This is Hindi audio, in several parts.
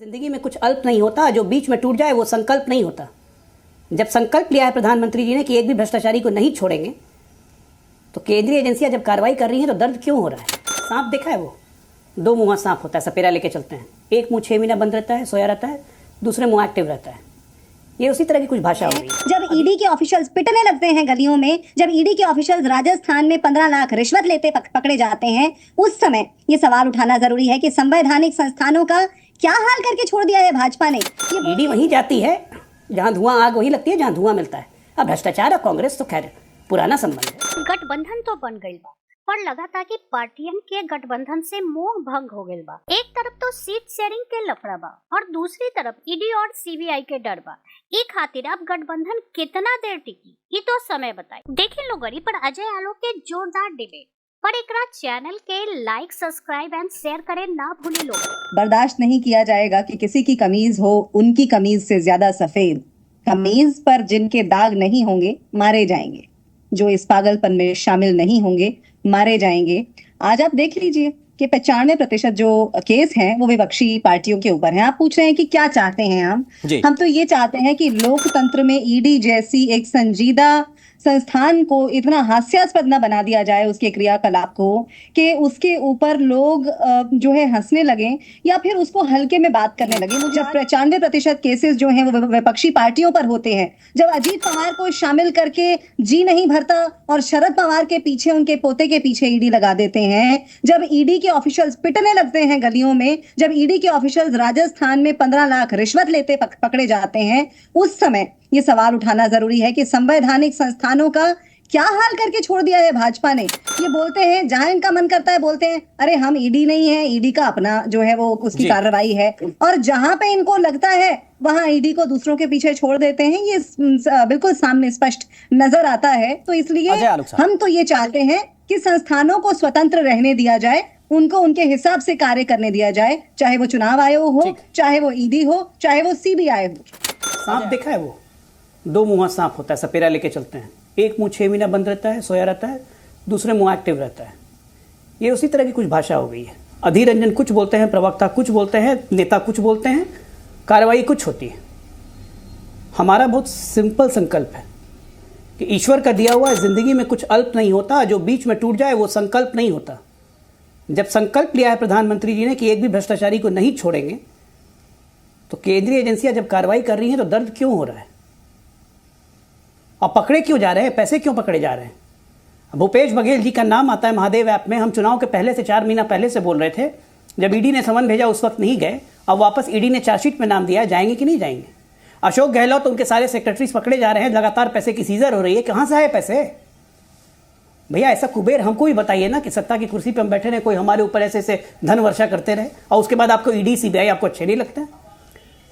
जिंदगी में कुछ अल्प नहीं होता, जो बीच में टूट जाए वो संकल्प नहीं होता। जब संकल्प लिया है प्रधानमंत्री जी ने कि एक भी भ्रष्टाचारी को नहीं छोड़ेंगे, तो केंद्रीय एजेंसियां जब कार्रवाई कर रही हैं तो दर्द क्यों हो रहा है? सांप देखा है वो, दो मुंहा सांप होता है, सपेरा लेके चलते हैं। एक मुंह 6 महीना बंद रहता है, सोया रहता है, दूसरे मुंह एक्टिव रहता है। ये उसी तरह की कुछ भाषा हो रही है। जब ईडी के ऑफिशियल्स पिटने लगते हैं गलियों में, जब ईडी के ऑफिशियल्स राजस्थान में 15 लाख रिश्वत लेते पकड़े जाते हैं, उस समय ये सवाल उठाना जरूरी है कि संवैधानिक संस्थानों का क्या हाल करके छोड़ दिया है भाजपा ने। ईडी वहीं जाती है जहां धुआं, आग वहीं लगती है जहां धुआं मिलता है। अब भ्रष्टाचार और कांग्रेस तो खैर पुराना संबंध है। गठबंधन तो बन गई बा, पर लगा था कि पार्टियन के गठबंधन से मोह भंग हो गई बा। एक तरफ तो सीट शेयरिंग के लफड़ा बा और दूसरी तरफ ईडी और सीबीआई के डर बा। ई खातिर अब गठबंधन कितना देर टिकी ये तो समय बताए। देखे लोगरी पर अजय आलोक के जोरदार डिबेट पर एकरा चैनल के लाइक, सब्सक्राइब एंड शेयर करें ना भूले लोग। बर्दाश्त नहीं किया जाएगा कि किसी की कमीज हो उनकी कमीज से ज्यादा सफेद। कमीज पर जिनके दाग नहीं होंगे मारे जाएंगे, जो इस पागलपन में शामिल नहीं होंगे मारे जाएंगे। आज आप देख लीजिए कि 95% जो केस हैं वो विपक्षी पार्टियों के ऊपर हैं। आप पूछ रहे हैं कि क्या चाहते हैं हम तो ये चाहते हैं कि लोकतंत्र में ईडी जैसी एक संजीदा संस्थान को इतना हास्यास्पद न बना दिया जाए, उसके क्रियाकलाप को, कि उसके ऊपर लोग जो है हंसने लगे या फिर उसको हल्के में बात करने लगे। जब 95% केसेस जो हैं वो विपक्षी पार्टियों पर होते हैं, जब अजीत पवार को शामिल करके जी नहीं भरता और शरद पवार के पीछे, उनके पोते के पीछे ईडी लगा देते हैं, जब ईडी के ऑफिशियल्स पिटने लगते हैं गलियों में, जब ईडी के ऑफिशियल्स राजस्थान में 15 लाख रिश्वत लेते पकड़े जाते हैं, उस समय ये सवाल उठाना जरूरी है कि संवैधानिक संस्थानों का क्या हाल करके छोड़ दिया है भाजपा ने। ये बोलते हैं, जहां इनका मन करता है बोलते हैं अरे हम ईडी नहीं है, ईडी का अपना जो है वो उसकी कार्रवाई है, और जहां पे इनको लगता है वहां ईडी को दूसरों के पीछे छोड़ देते हैं। ये बिल्कुल सामने स्पष्ट नजर आता है। तो इसलिए हम तो ये चाहते हैं कि संस्थानों को स्वतंत्र रहने दिया जाए, उनको उनके हिसाब से कार्य करने दिया जाए, चाहे वो चुनाव आयोग हो, चाहे वो ईडी हो, चाहे वो सीबीआई हो। सांप देखा है वो, दो मुंहा सांप होता है, सपेरा लेके चलते हैं। एक मुंह 6 महीना बंद रहता है, सोया रहता है, दूसरे मुंह एक्टिव रहता है। ये उसी तरह की कुछ भाषा हो गई है। अधीर रंजन कुछ बोलते हैं, प्रवक्ता कुछ बोलते हैं, नेता कुछ बोलते हैं, कार्रवाई कुछ होती है। हमारा बहुत सिंपल संकल्प है कि ईश्वर का दिया हुआ जिंदगी में कुछ अल्प नहीं होता, जो बीच में टूट जाए वो संकल्प नहीं होता। जब संकल्प लिया है प्रधानमंत्री जी ने कि एक भी भ्रष्टाचारी को नहीं छोड़ेंगे, तो केंद्रीय एजेंसियां जब कार्रवाई कर रही हैं तो दर्द क्यों हो रहा है? और पकड़े क्यों जा रहे हैं? पैसे क्यों पकड़े जा रहे हैं? भूपेश बघेल जी का नाम आता है महादेव ऐप में। हम चुनाव के पहले से 4 महीना पहले से बोल रहे थे, जब ईडी ने समन भेजा उस वक्त नहीं गए, अब वापस ईडी ने चार्जशीट में नाम दिया, जाएंगे कि नहीं जाएंगे? अशोक गहलोत तो उनके सारे सेक्रेटरीज पकड़े जा रहे हैं, लगातार पैसे की सीजर हो रही है। कहां से आए पैसे? भैया ऐसा कुबेर हमको भी बताइए ना कि सत्ता की कुर्सी पर हम बैठे रहे, कोई हमारे ऊपर ऐसे ऐसे धन वर्षा करते रहे और उसके बाद आपको ईडी सीबीआई आपको अच्छे नहीं लगते?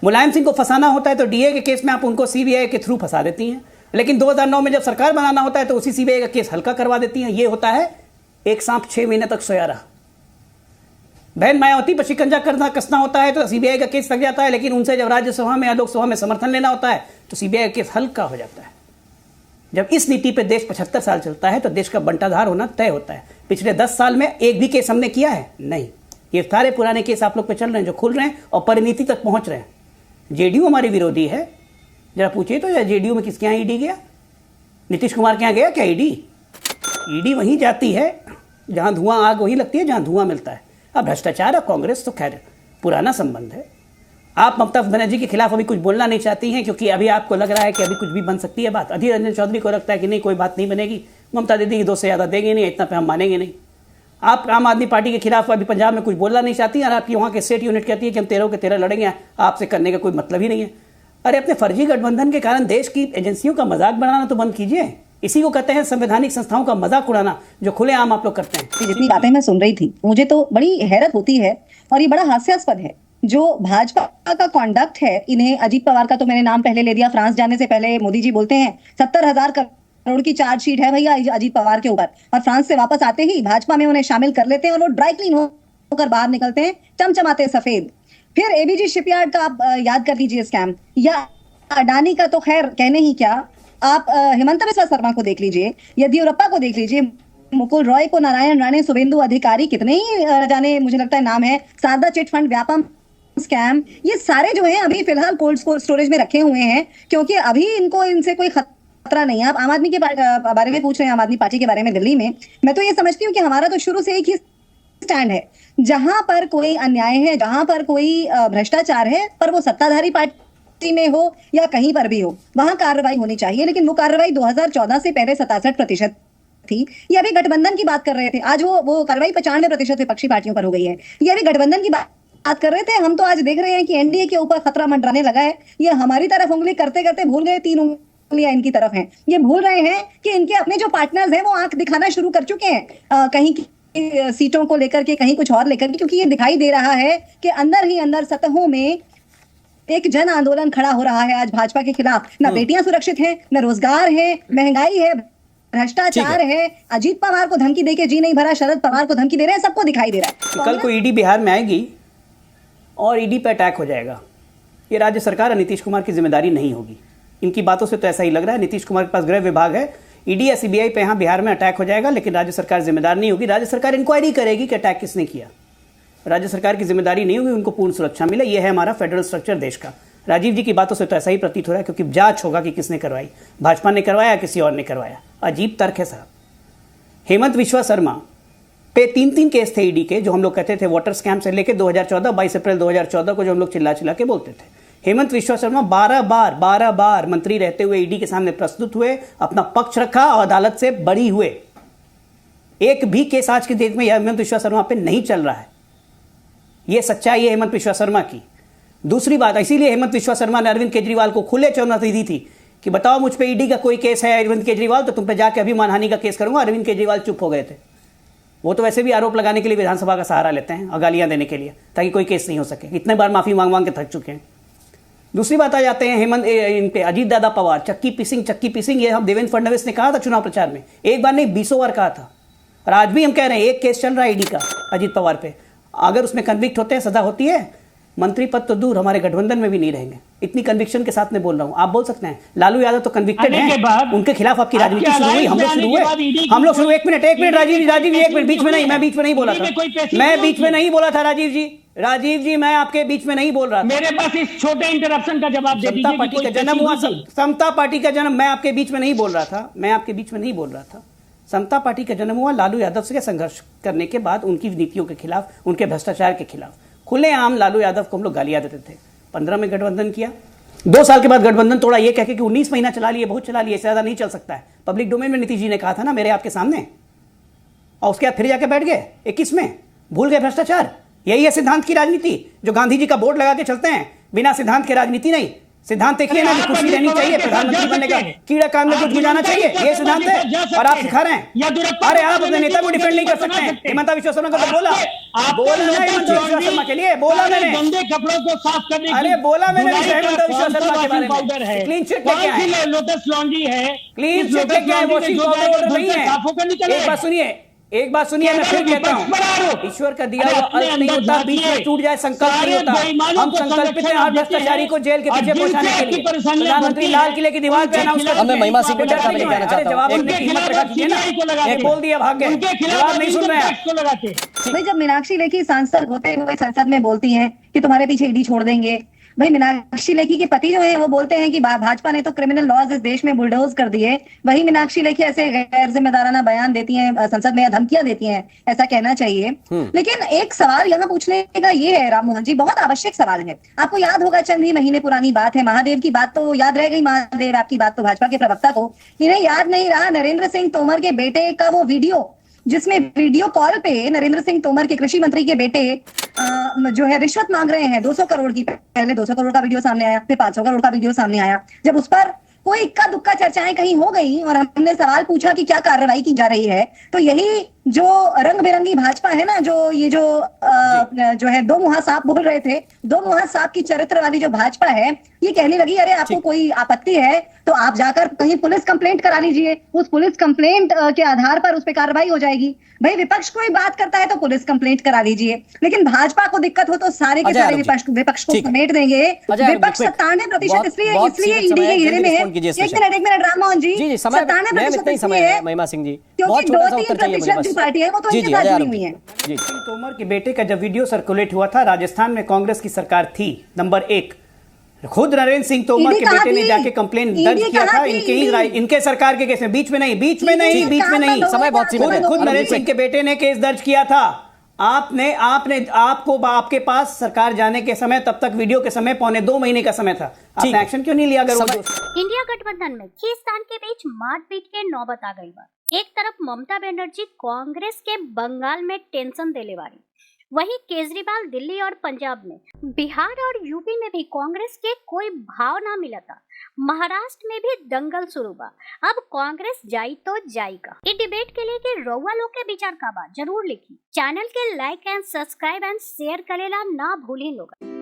मुलायम सिंह को फंसाना होता है तो डीए के केस में आप उनको सीबीआई के थ्रू फंसा देती हैं, लेकिन 2009 में जब सरकार बनाना होता है तो उसी सीबीआई का केस हल्का करवा देती हैं। ये होता है एक सांप 6 महीने तक सोया रहा। बहन मायावती पर शिकंजा करना कसना होता है तो सीबीआई का केस लग जाता है, लेकिन उनसे जब राज्यसभा में या लोकसभा में समर्थन लेना होता है तो सीबीआई का केस हल्का हो जाता है। जब इस नीति पे देश 75 साल चलता है तो देश का बंटाधार होना तय होता है। पिछले 10 साल में एक भी केस हमने किया है? नहीं। ये सारे पुराने केस आप लोग पे चल रहे हैं, जो खुल रहे हैं और परिणति तक पहुंच रहे हैं। जेडीयू हमारी विरोधी है, जरा पूछिए तो जेडीयू में किसके यहाँ ईडी गया? नीतीश कुमार के यहाँ गया क्या ईडी? ईडी वहीं जाती है जहां धुआं, आग वहीं लगती है जहां धुआं मिलता है। अब भ्रष्टाचार और कांग्रेस तो खैर पुराना संबंध है। आप ममता बनर्जी के खिलाफ अभी कुछ बोलना नहीं चाहती हैं क्योंकि अभी आपको लग रहा है कि अभी कुछ भी बन सकती है बात। अधीर रंजन चौधरी को लगता है कि नहीं, कोई बात नहीं बनेगी, ममता दीदी की 2 से ज़्यादा देंगे नहीं, इतना पे हम मानेंगे नहीं। आप आम आदमी पार्टी के खिलाफ अभी पंजाब में कुछ बोलना नहीं चाहती और आपकी वहाँ के स्टेट यूनिट कहती है कि हम 13 के 13 लड़ेंगे, आपसे करने का कोई मतलब ही नहीं है। अरे अपने फर्जी गठबंधन के कारण देश की एजेंसियों का मजाक बनाना तो बंद कीजिए। इसी को कहते हैं संवैधानिक संस्थाओं का मजाक उड़ाना, जो खुलेआम आप लोग करते हैं। जितनी बातें मैं सुन रही थी मुझे तो बड़ी हैरत होती है और ये बड़ा हास्यास्पद है जो भाजपा का कॉन्डक्ट है। इन्हें अजीत पवार का तो मैंने नाम पहले ले दिया, फ्रांस जाने से पहले मोदी जी बोलते हैं 70,000 करोड़ की चार्जशीट है भैया अजीत पवार के ऊपर, और फ्रांस से वापस आते ही भाजपा में उन्हें शामिल कर लेते हैं और वो ड्राई क्लीन होकर बाहर निकलते हैं, चमचमाते सफेद। फिर एबीजी शिपयार्ड का आप याद कर लीजिए स्कैम, या अडानी का तो खैर कहने ही क्या। आप हेमंत बिस्वा शर्मा को देख लीजिए, येदियुरप्पा को देख लीजिए, मुकुल रॉय को, नारायण राणे, शुभेंदु अधिकारी, कितने ही जाने मुझे लगता है नाम है, Saradha chit fund Vyapam scam, ये सारे जो हैं अभी फिलहाल कोल्ड स्टोरेज में रखे हुए हैं, क्योंकि अभी इनको इनसे कोई खतरा नहीं है। आप आम आदमी के बारे में पूछ रहे हैं, आम आदमी पार्टी के बारे में दिल्ली में, मैं तो ये समझती हूँ कि हमारा तो शुरू से एक ही स्टैंड है, जहां पर कोई अन्याय है, जहां पर कोई भ्रष्टाचार है, पर वो सत्ताधारी पार्टी में हो या कहीं पर भी हो, वहां कार्रवाई होनी चाहिए। लेकिन वो कार्रवाई 2014 से पहले 67% थी। ये अभी गठबंधन की बात कर रहे थे, आज वो कार्रवाई 95% विपक्षी पार्टियों पर हो गई है। ये अभी गठबंधन की बात कर रहे थे, हम तो आज देख रहे हैं कि एनडीए के ऊपर खतरा मंडराने लगा है। ये हमारी तरफ उंगली करते करते भूल गए, 3 उंगलियां इनकी तरफ हैं। ये भूल रहे हैं कि इनके अपने जो पार्टनर्स हैं वो आंख दिखाना शुरू कर चुके हैं, कहीं की सीटों को लेकर के, कहीं कुछ और लेकर के, क्योंकि ये दिखाई दे रहा है कि अंदर ही अंदर सतहों में एक जन आंदोलन खड़ा हो रहा है आज भाजपा के खिलाफ। ना बेटियां सुरक्षित हैं, ना रोजगार है, महंगाई है, भ्रष्टाचार है, अजीत पवार को धमकी देके जी नहीं भरा, शरद पवार को धमकी दे रहे हैं, सबको दिखाई दे रहा है। कल को ईडी बिहार में आएगी और ईडी पे अटैक हो जाएगा। ये राज्य सरकार और नीतीश कुमार की जिम्मेदारी नहीं होगी। इनकी बातों से तो ऐसा ही लग रहा है, नीतीश कुमार के पास गृह विभाग है, ईडी या सीबीआई पे यहाँ बिहार में अटैक हो जाएगा, लेकिन राज्य सरकार जिम्मेदार नहीं होगी। राज्य सरकार इंक्वायरी करेगी कि अटैक किसने किया। राज्य सरकार की जिम्मेदारी नहीं होगी, उनको पूर्ण सुरक्षा मिले। यह है हमारा फेडरल स्ट्रक्चर देश का। राजीव जी की बातों से तो ऐसा ही प्रतीत हो रहा है, क्योंकि जांच होगा कि किसने करवाई, भाजपा ने करवाया, किसी और ने करवाया। अजीब तर्क है साहब। हेमंत विश्वा शर्मा पे 3 केस थे ईडी के, जो हम लोग कहते थे वाटर स्कैम से लेकर 2014, 22 अप्रैल 2014 को जो हम लोग चिल्ला चिल्ला के बोलते थे। हेमंत विश्वा शर्मा 12 बार मंत्री रहते हुए ईडी के सामने प्रस्तुत हुए, अपना पक्ष रखा और अदालत से बरी हुए। एक भी केस आज की डेट में हेमंत विश्वा शर्मा पे नहीं चल रहा है। यह सच्चाई है हेमंत विश्वा शर्मा की। दूसरी बात, इसीलिए हेमंत विश्वा शर्मा ने अरविंद केजरीवाल को खुले चुनौती दी थी कि बताओ मुझ पे ईडी का कोई केस है अरविंद केजरीवाल, तो तुम पे जाके अभी मानहानि का केस करूंगा। अरविंद केजरीवाल चुप हो गए थे। वो तो वैसे भी आरोप लगाने के लिए विधानसभा का सहारा लेते हैं और गालियां देने के लिए, ताकि कोई केस नहीं हो सके। इतने बार माफी मांग मांग के थक चुके हैं। दूसरी बात आ जाते हैं हेमंत इन पे अजीत दादा पवार, चक्की पीसिंग। ये हम देवेंद्र फडणवीस ने कहा था चुनाव प्रचार में, एक बार नहीं 20 बार कहा था, और आज भी हम कह रहे हैं एक केस चल रहा है ईडी का अजीत पवार पे। अगर उसमें कन्विक्ट होते हैं, सजा होती है, मंत्री पद तो दूर हमारे गठबंधन में भी नहीं रहेंगे। इतनी कन्विक्शन के साथ मैं बोल रहा हूं। आप बोल सकते हैं लालू यादव तो कन्विक्टेड हैं, उनके खिलाफ आपकी राजनीति शुरू हुई, हम लोग शुरू हुए। एक मिनट राजीव जी, एक मिनट, बीच में नहीं, मैं बीच में नहीं बोला था, मैं बीच में नहीं बोला था राजीव जी, मैं आपके बीच में नहीं बोल रहा था। मेरे पास इस छोटे इंटरप्शन का जवाब दे दीजिए। समता पार्टी का जन्म हुआ, समता पार्टी का जन्म, मैं आपके बीच में नहीं बोल रहा था, समता पार्टी का जन्म हुआ लालू यादव से संघर्ष करने के बाद, उनकी नीतियों के खिलाफ, उनके भ्रष्टाचार के खिलाफ। खुलेआम लालू यादव को हम लोग गालियां देते थे। 15 में गठबंधन किया, 2 साल के बाद गठबंधन तोड़ा, ये कह के कि 19 महीना चला लिए, बहुत चला लिए, इससे ज्यादा नहीं चल सकता है। पब्लिक डोमेन में नीतीश जी ने कहा था ना मेरे आपके सामने, और उसके बाद फिर जाके बैठ गए 21 में, भूल गए भ्रष्टाचार। यही है सिद्धांत की राजनीति, जो गांधी जी का बोर्ड लगा के चलते हैं। बिना सिद्धांत के राजनीति नहीं। सिद्धांत देखिए ना कि कुर्सी रहनी चाहिए, प्रधानमंत्री बनने का कीड़ा कान में कुछ गुजाना चाहिए, ये सिद्धांत है, और आप सिखा रहे हैं। अरे आप अपने नेता को डिफेंड नहीं कर सकते हैं। हेमंत विश्वा शर्मा को तो बोला ना, हेमंत विश्वा शर्मा के लिए बोला मैंने, गंदे कपड़ों को साफ करने, अरे बोला मैंने हेमंत विश्वा शर्मा के बारे में। क्लीन चिट क्या है, लोटस लॉन्ड्री है, क्लीन चिट क्या है, वॉशिंग पाउडर नहीं है। एक बात सुनिए, मैं फिर कहता हूं, ईश्वर का दिया हुआ अंत नहीं होता, बीच में टूट जाए संकल्प नहीं होता। हम संकल्पित हैं हर भ्रष्टाचारी को जेल के पीछे पहुंचाने के लिए। प्रधानमंत्री लाल किले की दीवार पे अनाउंस कर, मैं महिमा सिंह को चर्चा में कहना चाहता हूं, जवाब देने की हिम्मत रखा कीजिए ना। एक बोल दिया भाग गए, जवाब नहीं सुन रहे हैं। भाई जब मीनाक्षी लेखी सांसद होते हुए संसद में बोलती हैं कि तुम्हारे पीछे ईडी छोड़ देंगे, भाई मीनाक्षी लेखी के पति जो है वो बोलते हैं कि भाजपा ने तो क्रिमिनल लॉज इस देश में बुलडोज कर दिए, वही मीनाक्षी लेखी ऐसे गैर जिम्मेदाराना बयान देती हैं संसद में, या धमकियां देती हैं, ऐसा कहना चाहिए। लेकिन एक सवाल यहाँ पूछने का ये है राम मोहन जी, बहुत आवश्यक सवाल है। आपको याद होगा चंद ही महीने पुरानी बात है, महादेव की बात तो याद रह गई, महादेव आपकी बात तो भाजपा के प्रवक्ता को, इन्हें याद नहीं रहा नरेंद्र सिंह तोमर के बेटे का वो वीडियो, जिसमें वीडियो कॉल पे नरेंद्र सिंह तोमर के कृषि मंत्री के बेटे जो है रिश्वत मांग रहे हैं 200 करोड़ की। पहले 200 करोड़ का वीडियो सामने आया, फिर 500 करोड़ का वीडियो सामने आया। जब उस पर कोई इक्का दुक्का चर्चाएं कहीं हो गई और हमने सवाल पूछा कि क्या कार्रवाई की जा रही है, तो यही जो रंग बिरंगी भाजपा है ना, जो ये जो है दो मुहा सांप बोल रहे थे, दो मुहा सांप की चरित्र वाली जो भाजपा है, ये कहने लगी अरे आपको कोई आपत्ति है तो आप जाकर कहीं पुलिस कंप्लेंट करा लीजिए, उस पुलिस कंप्लेंट के आधार पर उस पर कार्रवाई हो जाएगी। भाई विपक्ष कोई बात करता है तो पुलिस कंप्लेंट करा लीजिए, लेकिन भाजपा को दिक्कत हो तो सारे के सारे विपक्ष को समेट देंगे। विपक्ष 97% इसलिए ईडी के घेरे में है। एक मिनट राममोहन जी, 97% इसलिए है महिमा सिंह जी, क्योंकि 2-3% पार्टी है, वो तो जी इनके जी साथ अजय जुड़ी आरोप हुई है। जी सिंह तोमर के बेटे का जब वीडियो सर्कुलेट हुआ था, राजस्थान में कांग्रेस की सरकार थी, नंबर 1, खुद नरेंद्र सिंह तोमर ईडी के कहाँ बेटे ने थी? जाके कंप्लेन ईडी दर्ज किया कहाँ था थी? इनके ही ईडी? इनके सरकार के केस में, बीच में नहीं, बीच में ईडी नहीं, के बीच में काम नहीं, बंद हो समय गया, बहुत सीमित खुद है। खुद अरुण नरेंद्र जी, सिंह के बेटे ने केस दर्ज किया था। आपने आपने आपको आपके पास सरकार जाने के समय, तब तक वीडियो के समय 1.25 महीने का समय था, ठीक आपने है। एक्शन क्यों नहीं लिया? अगर वो समय- दोस्त- इंडिया गठबंधन में खींचतान के बीच मारपीट के नौबत आ गई बा। एक तरफ ममता बनर्जी कांग्रेस के बंगाल में टेंशन देले वाली, वहीं केजरीवाल दिल्ली और पंजाब में, बिहार और यूपी में भी कांग्रेस के कोई भाव ना मिला था। महाराष्ट्र में भी दंगल शुरू बा। अब कांग्रेस जाई तो जाएगा। ये डिबेट के लिए कि रउआ लोग के विचार का बा, जरूर लिखी। चैनल के like and subscribe and share करेला ना भूलें लोग।